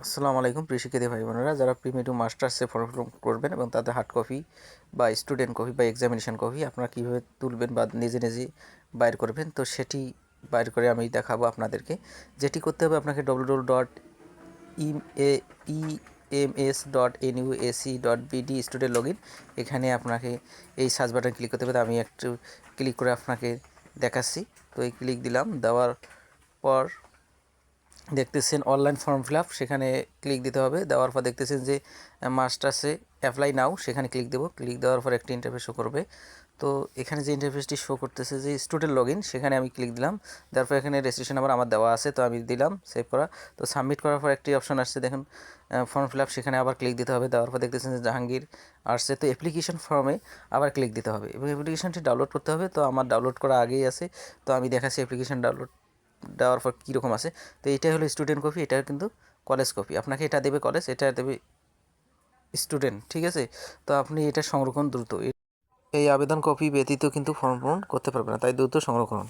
আসসালামু আলাইকুম প্রিয় শিক্ষার্থী ভাই বোনেরা, যারা প্রিমিটিভ মাস্টার্সে ফর্ম করবেন এবং তাদের হার্ড কপি বা স্টুডেন্ট কপি বা এক্সামিনেশন কপি আপনারা কীভাবে তুলবেন বা নিজে নিজে বাইর করবেন, তো সেটি বাইর করে আমি দেখাবো আপনাদেরকে। যেটি করতে হবে, আপনাকে www.ems.nuac.bd স্টুডেন্ট লগইন, এখানে আপনাকে এই সার্চ বাটন ক্লিক করতে হবে। আমি একটু ক্লিক করে আপনাকে দেখাচ্ছি। তো এই ক্লিক দিলাম, দেওয়ার পর দেখতেছেন অনলাইন ফর্ম ফিল আপ, সেখানে ক্লিক দিতে হবে। দেওয়ার পর দেখতেছেন যে মাস্টার্সে অ্যাপ্লাই নাও, সেখানে ক্লিক দেবো। ক্লিক দেওয়ার পর একটি ইন্টারফেস শো করবে। তো এখানে যে ইন্টারফেসটি শো করতেছে যে স্টুডেন্ট লগইন, সেখানে আমি ক্লিক দিলাম। দেওয়ার পর এখানে রেজিস্ট্রেশন নাম্বার আমার দেওয়া আছে, তো আমি দিলাম সেভ করা। তো সাবমিট করার পর একটি অপশন আসছে, দেখুন ফর্ম ফিল আপ, সেখানে আবার ক্লিক দিতে হবে। দেওয়ার পর দেখতেছেন যে জাহাঙ্গীর আসছে, তো অ্যাপ্লিকেশন ফর্মে আবার ক্লিক দিতে হবে এবং অ্যাপ্লিকেশনটি ডাউনলোড করতে হবে। তো আমার ডাউনলোড করা আগেই আছে, তো আমি দেখাচ্ছি অ্যাপ্লিকেশন ডাউনলোড দেওয়ার পর কীরকম আছে। তো এটাই হলো স্টুডেন্ট কপি, এটা কিন্তু কলেজ কপি। আপনাকে এটা দেবে কলেজ, এটা দেবে স্টুডেন্ট, ঠিক আছে। তো আপনি এটা সংরক্ষণ দ্রুত, এই আবেদন কপি ব্যতীত কিন্তু ফর্ম পূরণ করতে পারবেন না, তাই দ্রুত সংরক্ষণ।